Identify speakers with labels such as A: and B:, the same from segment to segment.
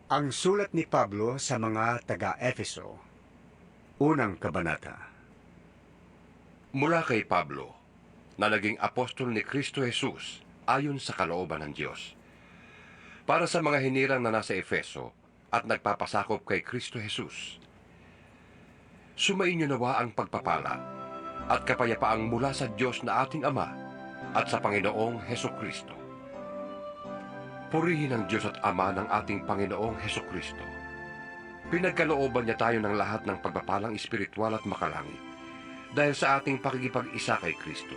A: Ang sulat ni Pablo sa mga taga-Efeso, unang kabanata.
B: Mula kay Pablo, na naging apostol ni Kristo Jesus ayon sa kalooban ng Diyos. Para sa mga hinirang na nasa Efeso at nagpapasakop kay Kristo Jesus. Sumainyo nawa ang pagpapala at kapayapaang mula sa Diyos na ating Ama at sa Panginoong Heso Kristo. Purihin ang Diyos at Ama ng ating Panginoong Heso Kristo. Pinagkalooban niya tayo ng lahat ng pagpapalang espiritual at makalangit dahil sa ating pakikipag-isa kay Kristo.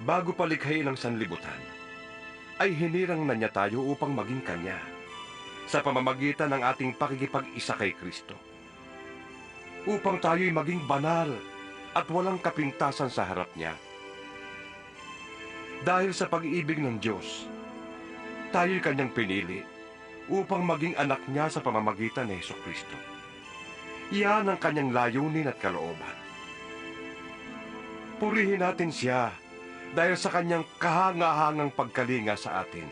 B: Bago palikhain ang sanlibutan, ay hinirang na niya tayo upang maging Kanya sa pamamagitan ng ating pakikipag-isa kay Kristo. Upang tayo'y maging banal at walang kapintasan sa harap niya. Dahil sa pag-ibig ng Diyos, tayo'y Kanyang pinili upang maging anak niya sa pamamagitan ni Heso Kristo. Iyan ang Kanyang layunin at kalooban. Purihin natin Siya dahil sa Kanyang kahangahangang pagkalinga sa atin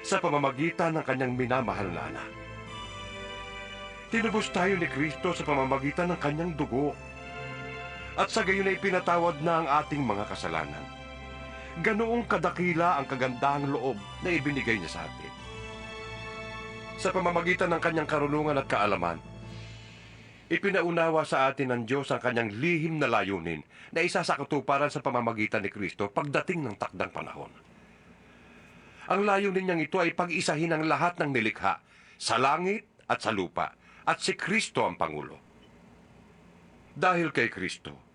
B: sa pamamagitan ng Kanyang minamahal na anak. Tinubos tayo ni Kristo sa pamamagitan ng Kanyang dugo at sa gayon ay pinatawad na ang ating mga kasalanan. Ganoong kadakila ang kagandahang loob na ibinigay niya sa atin. Sa pamamagitan ng Kanyang karunungan at kaalaman, ipinaunawa sa atin ng Diyos ang Kanyang lihim na layunin na isa sa katuparan sa pamamagitan ni Kristo pagdating ng takdang panahon. Ang layunin niyang ito ay pag-isahin ang lahat ng nilikha sa langit at sa lupa at si Kristo ang Pangulo. Dahil kay Kristo,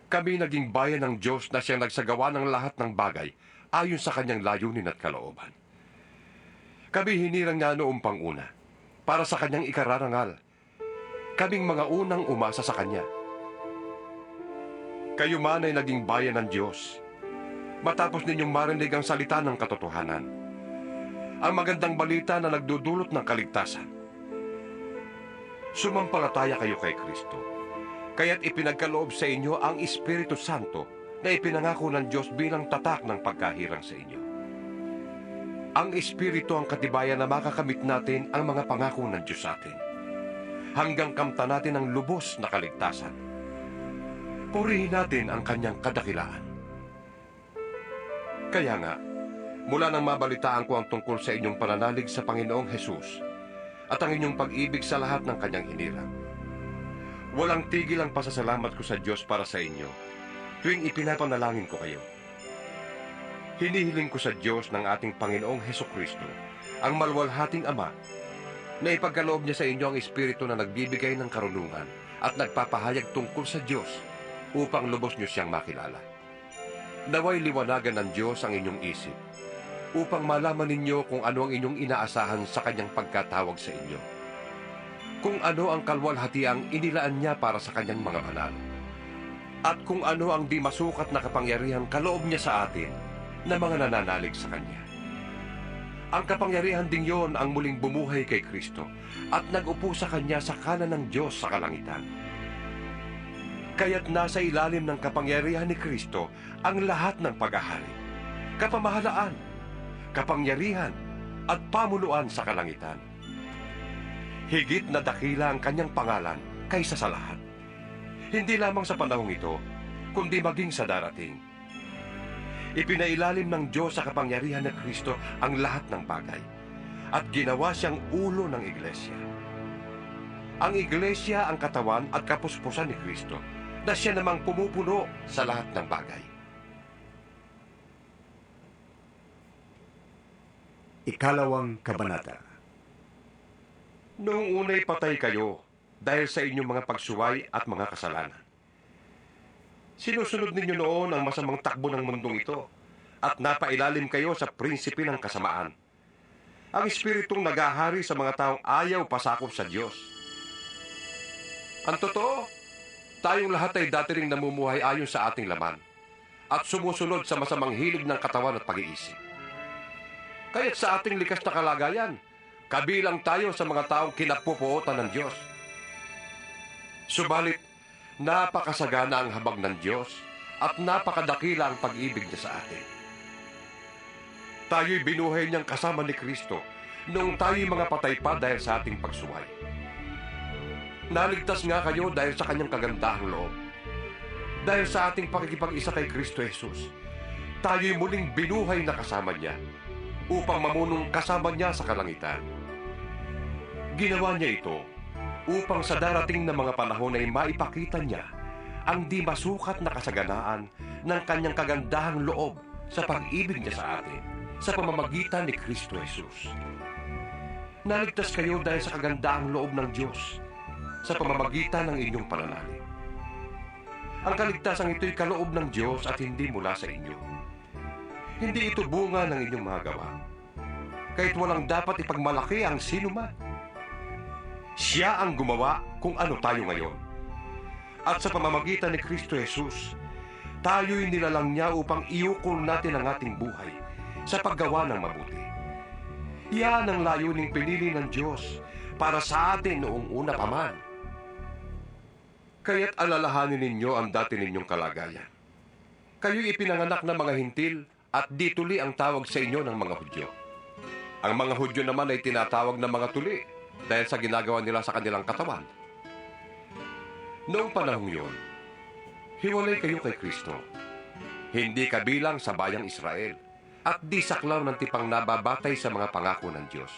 B: kami naging bayan ng Diyos na Siyang nagsagawa ng lahat ng bagay ayon sa Kanyang layunin at kalooban. Kami hinirang niya noong panguna para sa Kanyang ikararangal. Kaming mga unang umasa sa Kanya. Kayo man ay naging bayan ng Diyos matapos ninyong marinig ang salita ng katotohanan, ang magandang balita na nagdudulot ng kaligtasan. Sumampalataya kayo kay Kristo, kaya't ipinagkaloob sa inyo ang Espiritu Santo na ipinangako ng Diyos bilang tatak ng pagkahirang sa inyo. Ang Espiritu ang katibayan na makakamit natin ang mga pangako ng Diyos sa atin, hanggang kamta natin ang lubos na kaligtasan. Purihin natin ang Kanyang kadakilaan. Kaya nga, mula nang mabalitaan ko ang tungkol sa inyong pananalig sa Panginoong Hesus at ang inyong pag-ibig sa lahat ng Kanyang hinirang, walang tigil ang pasasalamat ko sa Diyos para sa inyo tuwing ipinapanalangin ko kayo. Hinihiling ko sa Diyos ng ating Panginoong Heso Kristo, ang maluwalhating Ama, na ipagkaloob niya sa inyo ang Espiritu na nagbibigay ng karunungan at nagpapahayag tungkol sa Diyos upang lubos niyo siyang makilala. Naway liwanagan ng Diyos ang inyong isip upang malaman ninyo kung ano ang inyong inaasahan sa Kanyang pagkatawag sa inyo. Kung ano ang kalwalhatiang inilaan niya para sa Kanyang mga banal. At kung ano ang di masukat na kapangyarihang kaloob niya sa atin na mga nananalig sa Kanya. Ang kapangyarihan ding yon ang muling bumuhay kay Kristo at nag-upo sa Kanya sa kanan ng Diyos sa kalangitan. Kaya't nasa ilalim ng kapangyarihan ni Kristo ang lahat ng paghahari, kapamahalaan, kapangyarihan at pamunuan sa kalangitan. Higit na dakila ang Kanyang pangalan kaysa sa lahat. Hindi lamang sa panahong ito, kundi maging sa darating. Ipinailalim ng Diyos sa kapangyarihan ng Kristo ang lahat ng bagay at ginawa siyang ulo ng Iglesia. Ang Iglesia ang katawan at kapuspusan ni Kristo na siya namang pumupuno sa lahat ng bagay.
A: Ikalawang kabanata.
B: Noong una'y patay kayo dahil sa inyong mga pagsuway at mga kasalanan. Sinusunod ninyo noon ang masamang takbo ng mundong ito at napailalim kayo sa prinsipe ng kasamaan. Ang espiritong nagahari sa mga taong ayaw pasakop sa Diyos. Ang totoo, tayong lahat ay dati ring namumuhay ayon sa ating laman at sumusunod sa masamang hilig ng katawan at pag-iisip. Kaya't sa ating likas na kalagayan, kabilang tayo sa mga taong kinapupuotan ng Diyos. Subalit, napakasagana ang habag ng Diyos at napakadakila ang pag-ibig niya sa atin. Tayo'y binuhay niyang kasama ni Kristo noong tayo'y mga patay pa dahil sa ating pagsuway. Naligtas nga kayo dahil sa kanyang kagandahang loob. Dahil sa ating pakikipag-isa kay Kristo Jesus, tayo'y muling binuhay na kasama niya upang mamunong kasama niya sa kalangitan. Ginawa niya ito upang sa darating na mga panahon ay maipakita niya ang di masukat na kasaganaan ng kanyang kagandahang loob sa pag-ibig niya sa atin sa pamamagitan ni Kristo Jesus. Naligtas kayo dahil sa kagandahang loob ng Diyos sa pamamagitan ng inyong pananalig. Ang kaligtasan ito'y kaloob ng Diyos at hindi mula sa inyo. Hindi ito bunga ng inyong mga gawa, kahit walang dapat ipagmalaki ang sinuman. Siya ang gumawa kung ano tayo ngayon. At sa pamamagitan ni Kristo Jesus, tayo'y nilalang niya upang iukol natin ang ating buhay sa paggawa ng mabuti. Yan ang layuning pinili ng Diyos para sa atin noong una pa man. Kaya't alalahanin ninyo ang dati ninyong kalagayan. Kayo'y ipinanganak na mga hintil at di tuli ang tawag sa inyo ng mga Hudyo. Ang mga Hudyo naman ay tinatawag na mga tuli dahil sa ginagawa nila sa kanilang katawan. Noong panahong yun, hiwalay kayo kay Kristo. Hindi kabilang sa bayang Israel at di saklaw ng tipang nababatay sa mga pangako ng Diyos.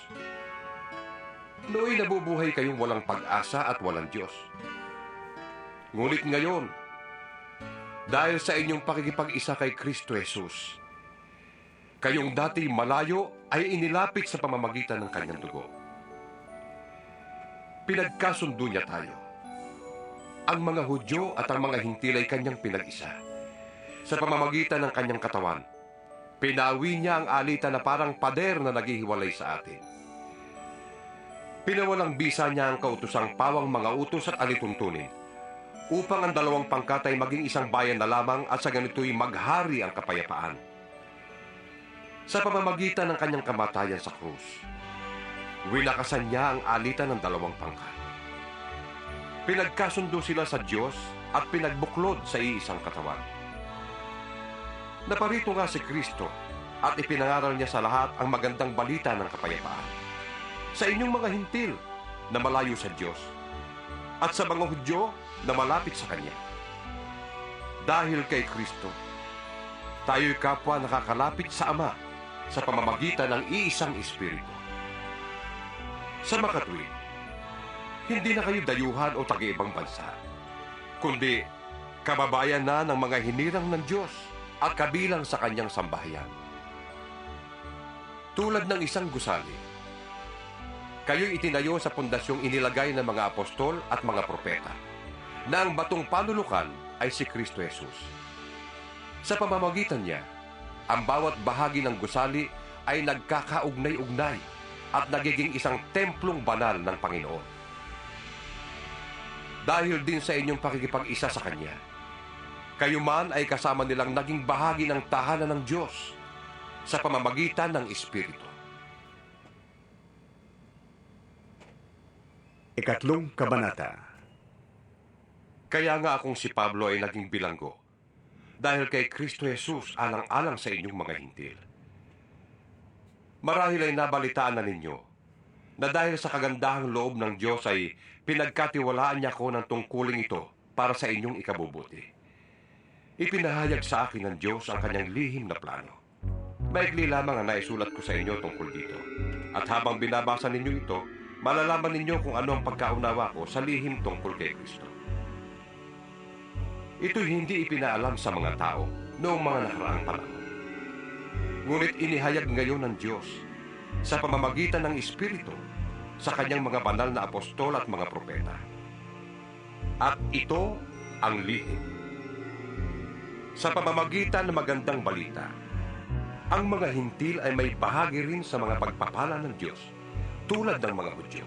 B: Nooy nabubuhay kayong walang pag-asa at walang Diyos. Ngunit ngayon, dahil sa inyong pakikipag-isa kay Kristo Jesus, kayong dati malayo ay inilapit sa pamamagitan ng kanyang dugo. Pinagkasundo niya tayo. Ang mga Hudyo at ang mga hintil ay kanyang pinag-isa. Sa pamamagitan ng kanyang katawan, pinawi niya ang alitan na parang pader na naghihiwalay sa atin. Pinawalang bisa niya ang kautusang pawang mga utos at alituntunin, upang ang dalawang pangkat ay maging isang bayan na lamang at sa ganito'y maghari ang kapayapaan. Sa pamamagitan ng kanyang kamatayan sa krus, winakasan niya ang alitan ng dalawang pangkat. Pinagkasundo sila sa Diyos at pinagbuklod sa iisang katawan. Naparito nga si Kristo at ipinangaral niya sa lahat ang magandang balita ng kapayapaan. Sa inyong mga hintil na malayo sa Diyos at sa mga Hudyo na malapit sa Kanya. Dahil kay Kristo, tayo'y kapwa nakakalapit sa Ama sa pamamagitan ng iisang Espiritu. Sa makatwid, hindi na kayo dayuhan o taga-ibang bansa, kundi kababayan na ng mga hinirang ng Diyos at kabilang sa kanyang sambahayan. Tulad ng isang gusali, kayo'y itinayo sa pundasyong inilagay ng mga apostol at mga propeta, na ang batong panulukan ay si Kristo Jesus. Sa pamamagitan niya, ang bawat bahagi ng gusali ay nagkakaugnay-ugnay at nagiging isang templong banal ng Panginoon. Dahil din sa inyong pakikipag-isa sa Kanya, kayo man ay kasama nilang naging bahagi ng tahanan ng Diyos sa pamamagitan ng Espiritu.
A: Ikatlong kabanata.
B: Kaya nga akong si Pablo ay naging bilanggo, dahil kay Kristo Jesus alang-alang sa inyong mga hintil. Marahil ay nabalitaan na ninyo na dahil sa kagandahang loob ng Diyos ay pinagkatiwalaan niya ko ng tungkuling ito para sa inyong ikabubuti. Ipinahayag sa akin ng Diyos ang kanyang lihim na plano. Maikli lamang ang naisulat ko sa inyo tungkol dito. At habang binabasa ninyo ito, malalaman ninyo kung ano ang pagkaunawa ko sa lihim tungkol kay Kristo. Ito'y hindi ipinaalam sa mga tao noong mga nakaraang panahon. Ngunit inihayag ngayon ng Diyos sa pamamagitan ng Espiritu sa kanyang mga banal na apostol at mga propeta. At ito ang lihim. Sa pamamagitan ng magandang balita, ang mga hintil ay may bahagi rin sa mga pagpapala ng Diyos, tulad ng mga Hudyo.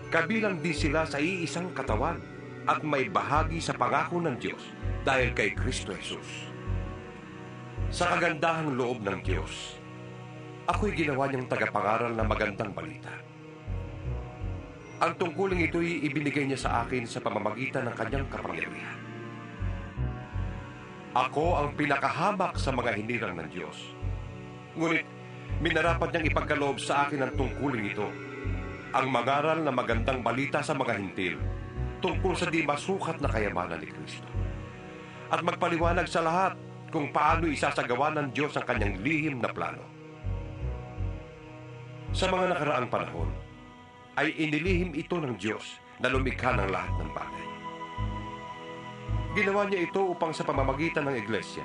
B: Kabilang din sila sa iisang katawan at may bahagi sa pangako ng Diyos dahil kay Kristo Jesus. Sa kagandahang loob ng Diyos, ako'y ginawa niyang tagapangaral ng magandang balita. Ang tungkuling ito'y ibinigay niya sa akin sa pamamagitan ng kanyang kapangyarihan. Ako ang pinakahamak sa mga hinirang ng Diyos. Ngunit minarapat niyang ipagkaloob sa akin ang tungkulin ito, ang mangaral na magandang balita sa mga hintil tungkol sa di masukat na kayamanan ni Kristo. At magpaliwanag sa lahat kung paano isasagawa ng Diyos ang kanyang lihim na plano. Sa mga nakaraang panahon, ay inilihim ito ng Diyos na lumikha ng lahat ng bagay. Ginawa niya ito upang sa pamamagitan ng Iglesia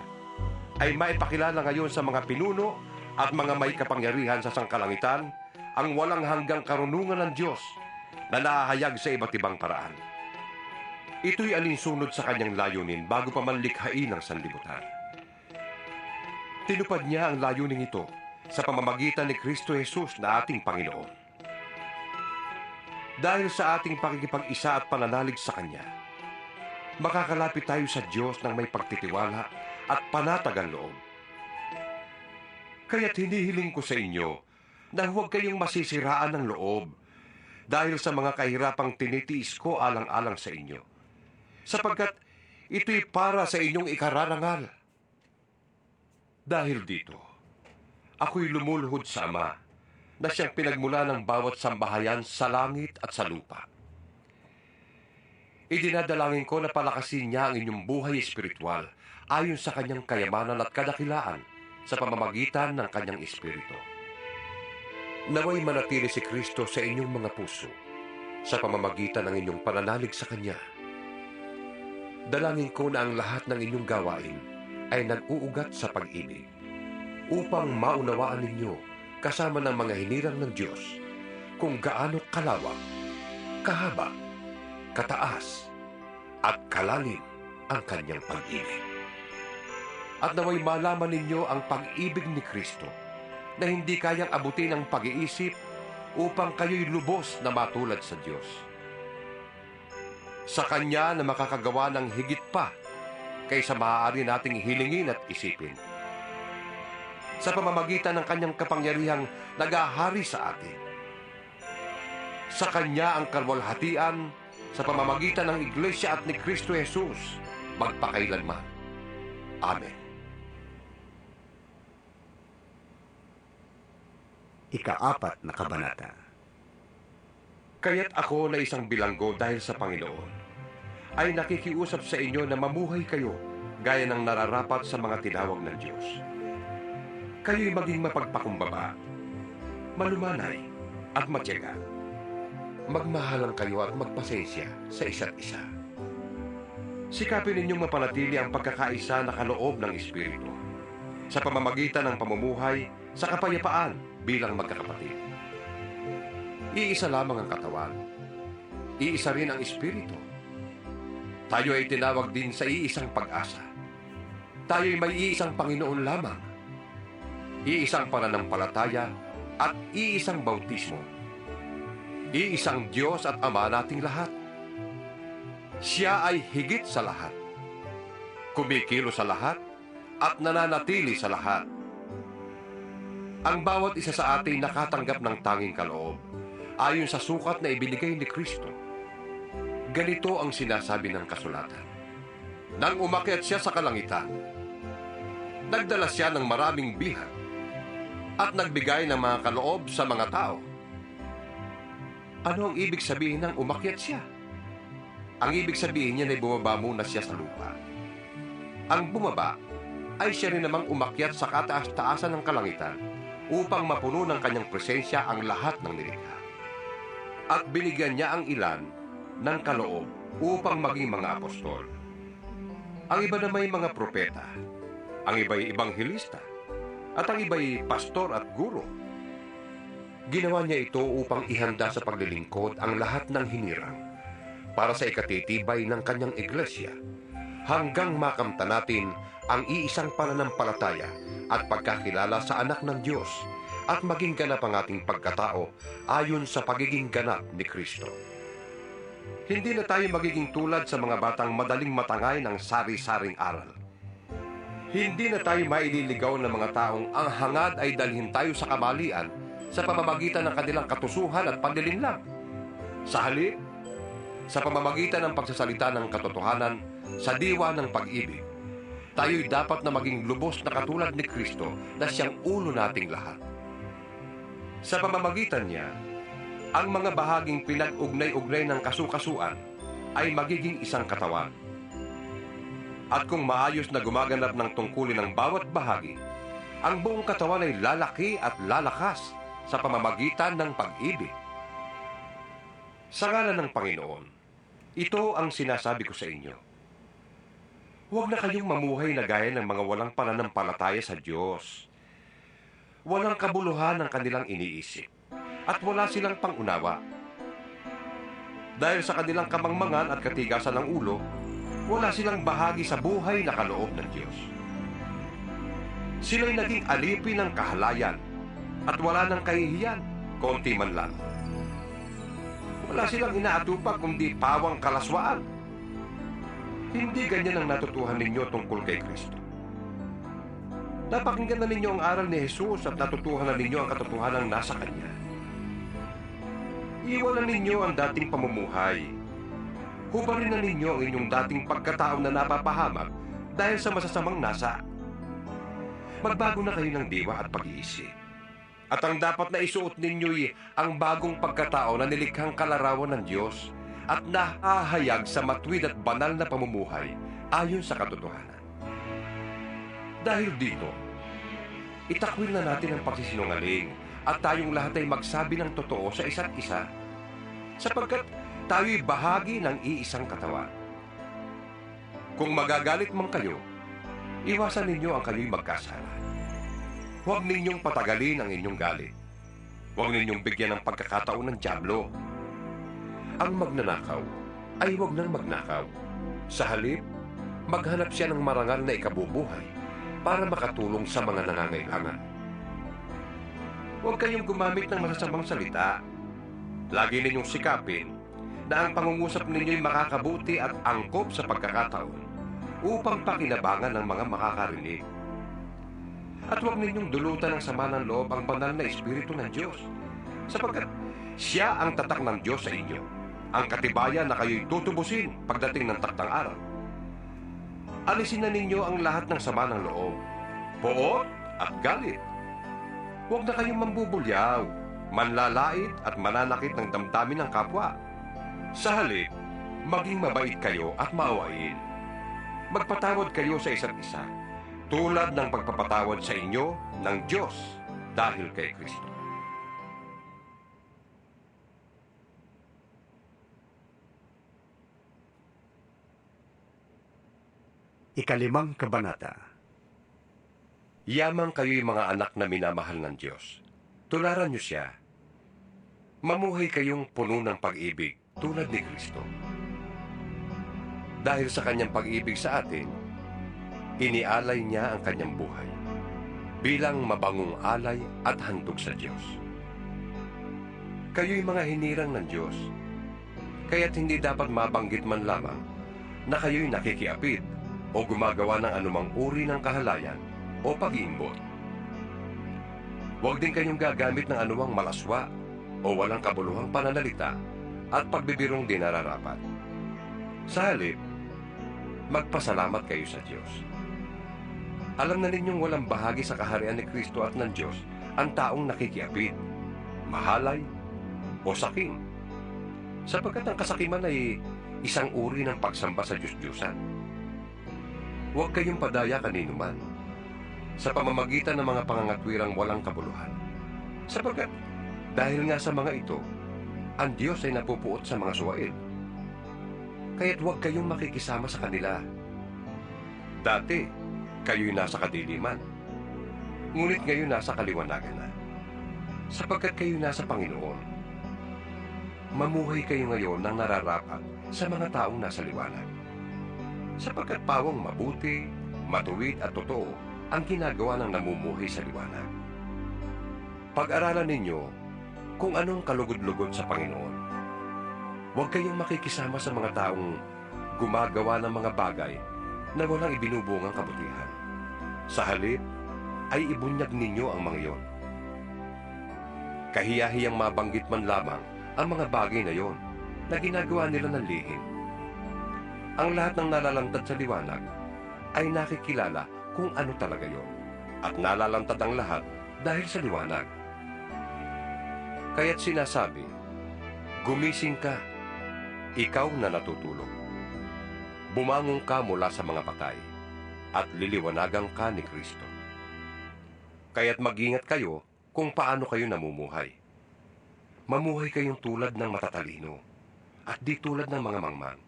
B: ay maipakilala ngayon sa mga pinuno at mga may kapangyarihan sa sangkalangitan ang walang hanggang karunungan ng Diyos na nahahayag sa iba't ibang paraan. Ito'y alinsunod sa kanyang layunin bago pa man likhain ang sanlibutan. Tinupad niya ang layunin ito sa pamamagitan ni Kristo Jesus na ating Panginoon. Dahil sa ating pakikipag-isa at pananalig sa Kanya, makakalapit tayo sa Diyos ng may pagtitiwala at panatagang loob. Kaya't hinihiling ko sa inyo na huwag kayong masisiraan ng loob dahil sa mga kahirapang tinitiis ko alang-alang sa inyo, sapagkat ito'y para sa inyong ikararangal. Dahil dito, ako'y lumuluhod sa Ama na siyang pinagmula ng bawat sambahayan sa langit at sa lupa. Idinadalangin ko na palakasin niya ang inyong buhay espiritual ayon sa kanyang kayamanan at kadakilaan sa pamamagitan ng kanyang espiritu. Naway manatili si Kristo sa inyong mga puso sa pamamagitan ng inyong pananalig sa Kanya. Dalangin ko na ang lahat ng inyong gawain ay nag-uugat sa pag-ibig upang maunawaan ninyo kasama ng mga hinirang ng Diyos kung gaano kalawak, kahaba, kataas, at kalalim ang Kanyang pag-ibig. At naway malaman ninyo ang pag-ibig ni Kristo na hindi kayang abutin ng pag-iisip upang kayo'y lubos na matulad sa Diyos. Sa Kanya na makakagawa ng higit pa kaysa maaari nating hilingin at isipin. Sa pamamagitan ng Kanyang kapangyarihang nag-ahari sa atin. Sa Kanya ang kalwalhatian sa pamamagitan ng Iglesia at ni Kristo Jesus magpakailanman. Amen.
A: Ika-4 na kabanata.
B: Kaya't ako na isang bilanggo dahil sa Panginoon, ay nakikiusap sa inyo na mamuhay kayo gaya ng nararapat sa mga tinawag ng Diyos. Kayo'y maging mapagpakumbaba, malumanay at matyaga. Magmahalan kayo at magpasensya sa isa't isa. Sikapin ninyong mapanatili ang pagkakaisa na kaloob ng Espiritu sa pamamagitan ng pamumuhay sa kapayapaan bilang magkakapatid. Iisa lamang ang katawan. Iisa rin ang Espiritu. Tayo ay tinawag din sa iisang pag-asa. Tayo ay may iisang Panginoon lamang. Iisang pananampalataya at iisang bautismo. Iisang Diyos at Ama nating lahat. Siya ay higit sa lahat. Kumikilo sa lahat at nananatili sa lahat. Ang bawat isa sa atin nakatanggap ng tanging kaloob ayon sa sukat na ibinigay ni Kristo. Ganito ang sinasabi ng kasulatan. Nang umakyat siya sa kalangitan, nagdala siya ng maraming bihag at nagbigay ng mga kaloob sa mga tao. Ano ang ibig sabihin ng umakyat siya? Ang ibig sabihin niya ay bumaba muna siya sa lupa. Ang bumaba ay siya rin namang umakyat sa kataas-taasan ng kalangitan upang mapuno ng kanyang presensya ang lahat ng nilikha. At binigyan niya ang ilan ng kaloob upang maging mga apostol. Ang iba na may mga propeta, ang iba'y ibanghilista, at ang iba'y pastor at guro. Ginawa niya ito upang ihanda sa paglilingkod ang lahat ng hinirang para sa ikatitibay ng kanyang iglesia hanggang makamta natin ang iisang pananampalataya at pagkakilala sa anak ng Diyos at maging ganap ang ating pagkatao ayon sa pagiging ganap ni Kristo. Hindi na tayo magiging tulad sa mga batang madaling matangay ng sari-saring aral. Hindi na tayo maililigaw ng mga taong ang hangad ay dalhin tayo sa kamalian sa pamamagitan ng kanilang katusuhan at panlilinlang. Sa halip, sa pamamagitan ng pagsasalita ng katotohanan sa diwa ng pag-ibig, tayo'y dapat na maging lubos na katulad ni Kristo na siyang ulo nating lahat. Sa pamamagitan niya, ang mga bahaging pinag-ugnay-ugnay ng kasukasuan ay magiging isang katawan. At kung maayos na gumaganap ng tungkulin ng bawat bahagi, ang buong katawan ay lalaki at lalakas sa pamamagitan ng pag-ibig. Sa ngalan ng Panginoon, ito ang sinasabi ko sa inyo. Huwag na kayong mamuhay na gaya ng mga walang pananampalataya sa Diyos. Walang kabuluhan ang kanilang iniisip at wala silang pangunawa. Dahil sa kanilang kamangmangan at katigasan ng ulo, wala silang bahagi sa buhay na kaloob ng Diyos. Sila'y naging alipin ng kahalayan at wala ng kahihiyan, konti man lang. Wala silang inaatupag kundi pawang kalaswaan. Hindi ganyan ang natutuhan ninyo tungkol kay Kristo. Napakinggan na ninyo ang aral ni Jesus at natutuhan na ninyo ang katotohanan nasa Kanya. Iwanan ninyo ang dating pamumuhay. Hubarin na ninyo ang inyong dating pagkatao na napapahamak dahil sa masasamang nasa. Magbago na kayo ng diwa at pag-iisip. At ang dapat na isuot ninyo'y ang bagong pagkatao na nilikhang kalarawan ng Diyos at nahahayag sa matuwid at banal na pamumuhay ayon sa katotohanan. Dahil dito, itakwil na natin ang pagsisinungaling at tayong lahat ay magsabi ng totoo sa isa't isa sapagkat tayo'y bahagi ng iisang katawan. Kung magagalit man kayo, iwasan ninyo ang kayo'y magkasala. Huwag ninyong patagalin ang inyong galit. Huwag ninyong bigyan ng pagkakataon ng dyablo. Ang magnanakaw ay huwag nang magnakaw. Sa halip, maghanap siya ng marangal na ikabubuhay para makatulong sa mga nangangailangan. Huwag kayong gumamit ng masasamang salita. Lagi ninyong sikapin na ang pangungusap ninyo'y makakabuti at angkop sa pagkakataon upang pakinabangan ng mga makakarinig. At huwag ninyong dulutan ng sama ng loob ang banal na Espiritu ng Diyos, sapagkat siya ang tatak ng Diyos sa inyo, ang katibayan na kayo'y tutubusin pagdating ng taktang araw. Alisin na ninyo ang lahat ng sama ng loob, poot at galit. Huwag na kayong mambubulyaw, manlalait at mananakit ng damdamin ng kapwa. Sa halip, maging mabait kayo at maawain. Magpatawad kayo sa isa't isa, tulad ng pagpapatawad sa inyo ng Diyos dahil kay Kristo.
A: Ikalimang kabanata.
B: Yamang kayo'y mga anak na minamahal ng Diyos. Tularan niyo siya. Mamuhay kayong puno ng pag-ibig tulad ni Kristo. Dahil sa kanyang pag-ibig sa atin, inialay niya ang kanyang buhay bilang mabangong alay at handog sa Diyos. Kayo'y mga hinirang ng Diyos, kaya't hindi dapat mabanggit man lamang na kayo'y nakikiapid o gumagawa ng anumang uri ng kahalayan o pag-iimbot. Huwag din kayong gagamit ng anumang malaswa o walang kabuluhang pananalita at pagbibirong di nararapat. Sa halip, magpasalamat kayo sa Diyos. Alam na ninyong walang bahagi sa kaharian ni Kristo at ng Diyos ang taong nakikiapid, mahalay, o sakim. Sapagkat ang kasakiman ay isang uri ng pagsamba sa Diyos-Diyusan. Huwag kayong padaya kanino man sa pamamagitan ng mga pangangatwirang walang kabuluhan. Sapagkat dahil nga sa mga ito, ang Diyos ay napupuot sa mga suwaid. Kaya't huwag kayong makikisama sa kanila. Dati, kayo'y nasa kadiliman. Ngunit ngayon nasa kaliwanagan na. Sapagkat kayo nasa Panginoon. Mamuhay kayo ngayon ng nararapat sa mga taong nasa liwanag. Sapagkat pawang mabuti, matuwid at totoo ang ginagawa ng namumuhay sa liwanag. Pag-aralan ninyo kung anong kalugod-lugod sa Panginoon. Huwag kayong makikisama sa mga taong gumagawa ng mga bagay na walang ibinubungang kabutihan. Sa halip, ay ibunyag ninyo ang mga iyon. Kahiya-hiyang mabanggit man lamang ang mga bagay na iyon na ginagawa nila ng lihim. Ang lahat ng nalalantad sa liwanag ay nakikilala kung ano talaga iyon at nalalantad ang lahat dahil sa liwanag. Kaya't sinasabi, gumising ka, ikaw na natutulog. Bumangon ka mula sa mga patay, at liliwanagan ka ni Kristo. Kaya't mag-ingat kayo kung paano kayo namumuhay. Mamuhay kayong tulad ng matatalino, at di tulad ng mga mangmang.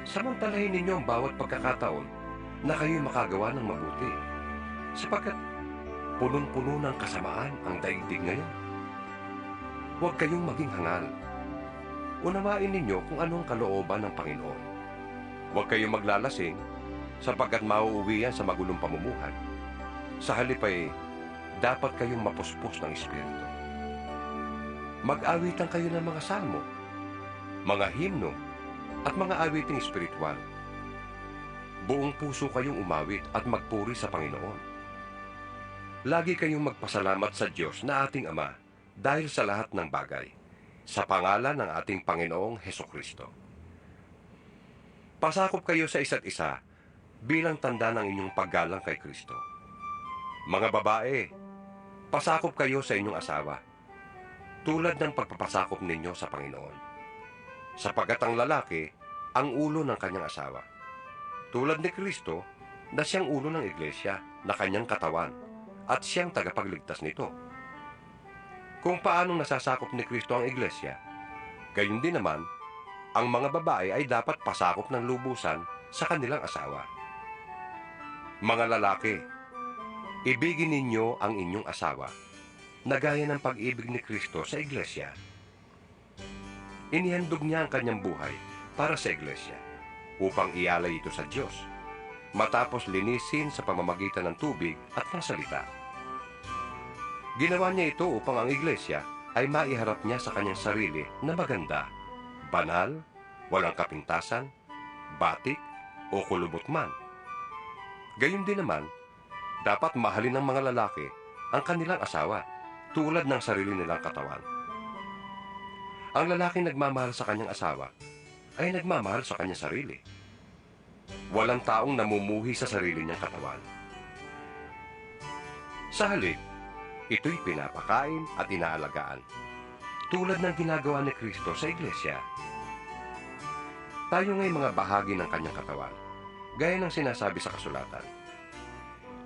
B: Samantalahin ninyo ang bawat pagkakataon na kayo'y makagawa ng mabuti, sapagkat punong-puno ng kasamaan ang daigdig ngayon. Huwag kayong maging hangal. Unawain ninyo kung anong kalooban ng Panginoon. Huwag kayong maglalasing, sapagkat mauuwi yan sa magulong pamumuhay. Sa halip ay dapat kayong mapuspos ng Espiritu. Mag-awitan kayo ng mga salmo, mga himno, at mga awiting espiritual. Buong puso kayong umawit at magpuri sa Panginoon. Lagi kayong magpasalamat sa Diyos na ating Ama dahil sa lahat ng bagay, sa pangalan ng ating Panginoong Hesukristo. Pasakop kayo sa isa't isa bilang tanda ng inyong paggalang kay Kristo. Mga babae, pasakop kayo sa inyong asawa, tulad ng pagpapasakop ninyo sa Panginoon. Sapagkat ang lalaki, ang ulo ng kanyang asawa, tulad ni Kristo na siyang ulo ng iglesia na kanyang katawan at siyang tagapagligtas nito. Kung paanong nasasakop ni Kristo ang iglesia, gayon din naman, ang mga babae ay dapat pasakop ng lubusan sa kanilang asawa. Mga lalaki, ibigin ninyo ang inyong asawa na gaya ng pag-ibig ni Kristo sa iglesia. Inihandog niya ang kanyang buhay para sa iglesia upang ialay ito sa Diyos, matapos linisin sa pamamagitan ng tubig at ng salita. Ginawa niya ito upang ang iglesia ay maiharap niya sa kanyang sarili na maganda, banal, walang kapintasan, batik, o kulubot man. Gayon din naman, dapat mahalin ng mga lalaki ang kanilang asawa tulad ng sarili nilang katawan. Ang lalaking nagmamahal sa kanyang asawa ay nagmamahal sa kanyang sarili. Walang taong namumuhi sa sarili niyang katawan. Sa halip, ito'y pinapakain at inaalagaan, tulad ng ginagawa ni Kristo sa iglesia. Tayo nga'y mga bahagi ng kanyang katawan, gaya ng sinasabi sa kasulatan.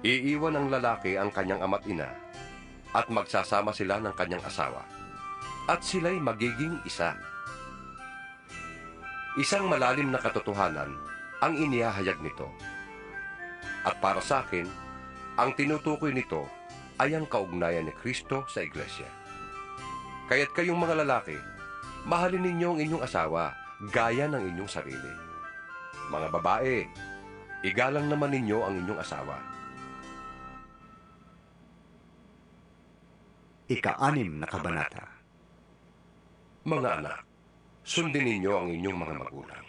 B: Iiwan ng lalaki ang kanyang ama't ina, at magsasama sila ng kanyang asawa, at sila'y magiging isa. Isang malalim na katotohanan ang inihahayag nito. At para sa akin, ang tinutukoy nito ay ang kaugnayan ni Kristo sa iglesia. Kaya't kayong mga lalaki, mahalin ninyo ang inyong asawa gaya ng inyong sarili. Mga babae, igalang naman ninyo ang inyong asawa.
A: Ika-6 na kabanata.
B: Mga anak, sundin ninyo ang inyong mga magulang,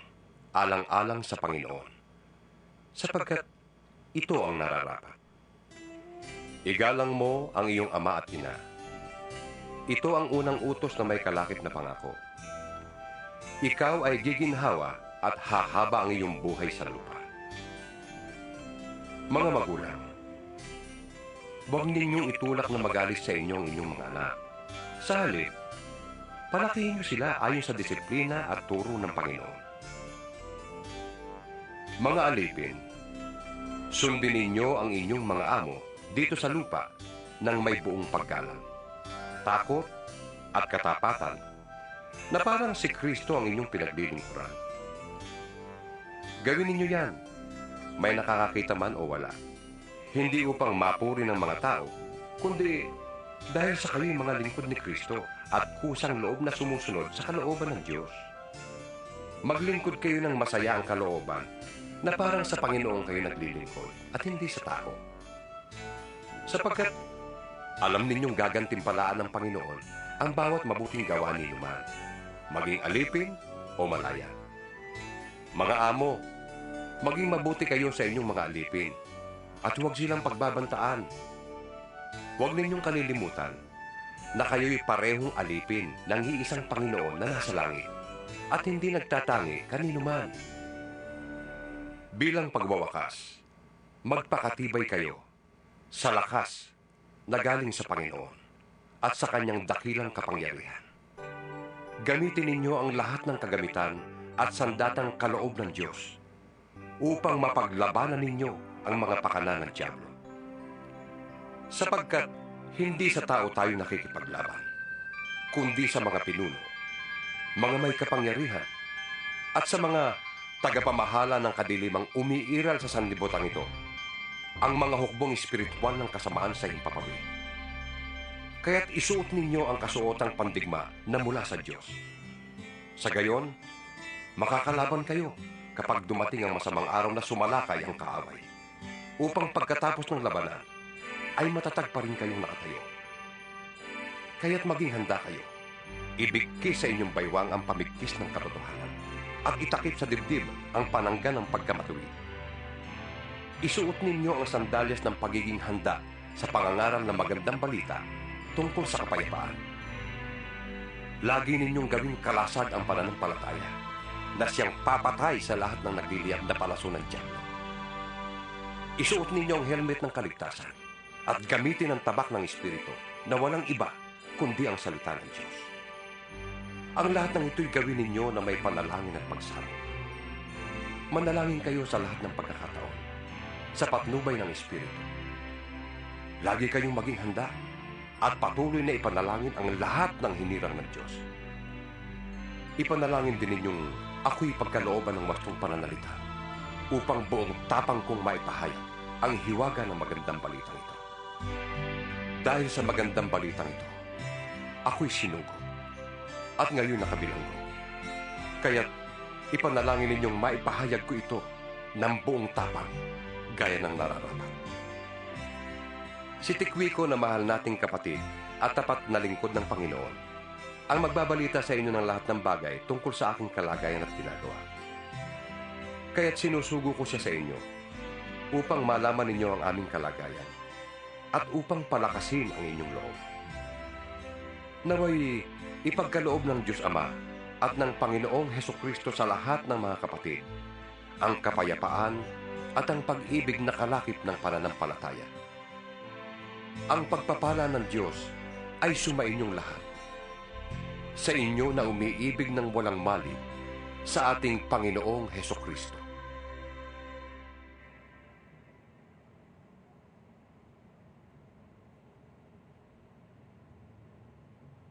B: alang-alang sa Panginoon, sapagkat ito ang nararapat. Igalang mo ang iyong ama at ina. Ito ang unang utos na may kalakip na pangako. Ikaw ay giginhawa at hahaba ang iyong buhay sa lupa. Mga magulang, huwag ninyong itulak na magalis sa inyong mga anak. Sa halip, palakihin niyo sila ayon sa disiplina at turo ng Panginoon. Mga alipin, sundin ninyo ang inyong mga amo dito sa lupa ng may buong paggalang, takot at katapatan, na parang si Kristo ang inyong pinaglilingkuran. Gawin ninyo yan, may nakakakita man o wala, hindi upang mapuri ng mga tao, kundi dahil sa kayo'y mga lingkod ni Kristo at kusang loob na sumusunod sa kalooban ng Diyos. Maglingkod kayo ng masaya ang kalooban na parang sa Panginoon kayo naglilingkod at hindi sa tao. Sapagkat alam ninyong gagantimpalaan ng Panginoon ang bawat mabuting gawa ninyo man, maging alipin o malaya. Mga amo, maging mabuti kayo sa inyong mga alipin at huwag silang pagbabantaan. Huwag ninyong kalilimutan na kayo'y parehong alipin ng iisang Panginoon na nasa langit at hindi nagtatangi kanino man. Bilang pagwawakas, magpakatibay kayo sa lakas na galing sa Panginoon at sa kanyang dakilang kapangyarihan. Gamitin ninyo ang lahat ng kagamitan at sandatang kaloob ng Diyos upang mapaglabanan ninyo ang mga pakanan ng Diablo. Sapagkat hindi sa tao tayo nakikipaglaban, kundi sa mga pinuno, mga may kapangyarihan, at sa mga tagapamahala ng kadilimang umiiral sa sanlibutan ito, ang mga hukbong espiritual ng kasamaan sa himpapawid. Kaya't isuot ninyo ang kasuotang pandigma na mula sa Diyos. Sa gayon, makakalaban kayo kapag dumating ang masamang araw na sumalakay ang kaaway, upang pagkatapos ng labanan, ay matatag pa rin kayong nakatayo. Kaya't maging handa kayo. Ibigkis sa inyong baywang ang pamigkis ng katotohanan at itakip sa dibdib ang panangga ng pagkamatuwid. Isuot ninyo ang sandalyas ng pagiging handa sa pangangaral ng magandang balita tungkol sa kapayapaan. Lagi ninyong gawing kalasag ang pananampalataya na siyang papatay sa lahat ng nagliliyab na palaso ng Diablo. Isuot ninyo ang helmet ng kaligtasan at gamitin ang tabak ng Espiritu na walang iba kundi ang salita ng Diyos. Ang lahat ng ito'y gawin ninyo na may panalangin at pagsamo. Manalangin kayo sa lahat ng pagkakataon, sa patnubay ng Espiritu. Lagi kayong maging handa at patuloy na ipanalangin ang lahat ng hinirang ng Diyos. Ipanalangin din ninyong ako'y pagkalooban ng wastong pananalita upang buong tapang kong maipahayag ang hiwaga ng magandang balitang ito. Dahil sa magandang balitang ito, ako'y sinugo at ngayon nakabilanggo. Kaya't ipanalangin ninyong maipahayag ko ito ng buong tapang gaya ng nararapat. Si Tikwico na mahal nating kapatid at tapat na lingkod ng Panginoon ang magbabalita sa inyo ng lahat ng bagay tungkol sa aking kalagayan at ginagawa. Kaya't sinusugo ko siya sa inyo upang malaman ninyo ang aming kalagayan at upang palakasin ang inyong loob. Naway ipagkaloob ng Diyos Ama at ng Panginoong Hesukristo sa lahat ng mga kapatid ang kapayapaan at ang pag-ibig na kalakip ng pananampalataya. Ang pagpapala ng Diyos ay sumainyong lahat. Sa inyo na umiibig ng walang mali sa ating Panginoong Hesukristo.